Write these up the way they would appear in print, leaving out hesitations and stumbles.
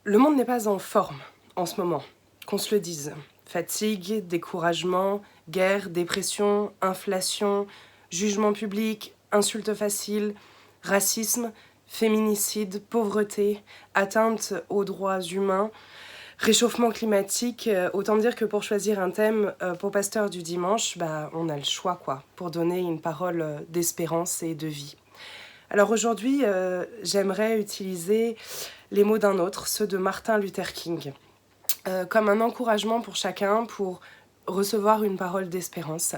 Le monde n'est pas en forme en ce moment, qu'on se le dise. Fatigue, découragement, guerre, dépression, inflation, jugement public, insultes faciles, racisme, féminicide, pauvreté, atteinte aux droits humains, réchauffement climatique. Autant dire que pour choisir un thème pour Pasteur du Dimanche, on a le choix pour donner une parole d'espérance et de vie. Alors aujourd'hui, j'aimerais utiliser les mots d'un autre, ceux de Martin Luther King, comme un encouragement pour chacun pour recevoir une parole d'espérance.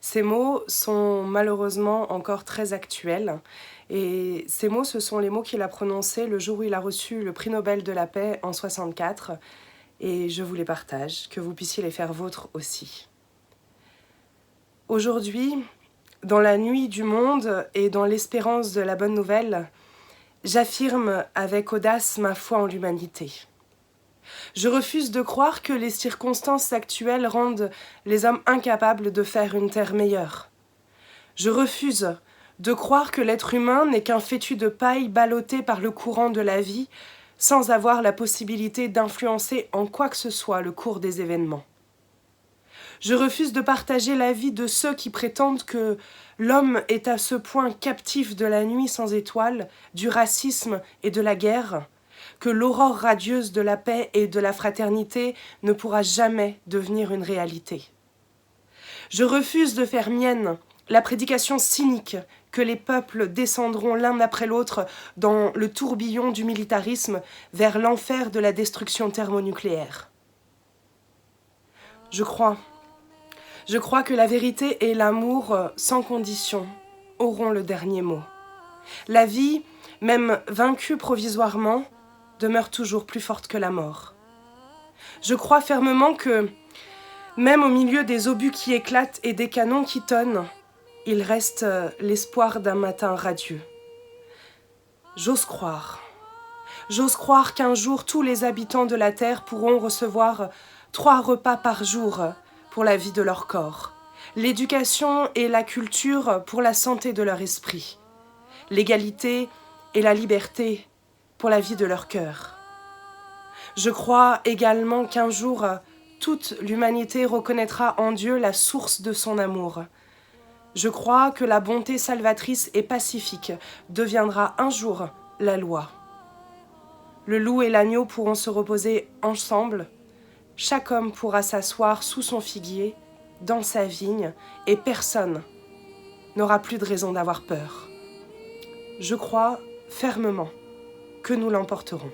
Ces mots sont malheureusement encore très actuels et ces mots, ce sont les mots qu'il a prononcés le jour où il a reçu le prix Nobel de la paix en 1964 et je vous les partage, que vous puissiez les faire vôtres aussi. Aujourd'hui, dans la nuit du monde et dans l'espérance de la bonne nouvelle, j'affirme avec audace ma foi en l'humanité. Je refuse de croire que les circonstances actuelles rendent les hommes incapables de faire une terre meilleure. Je refuse de croire que l'être humain n'est qu'un fétu de paille ballotté par le courant de la vie sans avoir la possibilité d'influencer en quoi que ce soit le cours des événements. Je refuse de partager l'avis de ceux qui prétendent que l'homme est à ce point captif de la nuit sans étoiles, du racisme et de la guerre, que l'aurore radieuse de la paix et de la fraternité ne pourra jamais devenir une réalité. Je refuse de faire mienne la prédication cynique que les peuples descendront l'un après l'autre dans le tourbillon du militarisme vers l'enfer de la destruction thermonucléaire. Je crois que la vérité et l'amour sans condition auront le dernier mot. La vie, même vaincue provisoirement, demeure toujours plus forte que la mort. Je crois fermement que, même au milieu des obus qui éclatent et des canons qui tonnent, il reste l'espoir d'un matin radieux. J'ose croire qu'un jour tous les habitants de la terre pourront recevoir 3 repas par jour pour la vie de leur corps, l'éducation et la culture pour la santé de leur esprit, l'égalité et la liberté pour la vie de leur cœur. Je crois également qu'un jour, toute l'humanité reconnaîtra en Dieu la source de son amour. Je crois que la bonté salvatrice et pacifique deviendra un jour la loi. Le loup et l'agneau pourront se reposer ensemble. Chaque homme pourra s'asseoir sous son figuier, dans sa vigne, et personne n'aura plus de raison d'avoir peur. Je crois fermement que nous l'emporterons.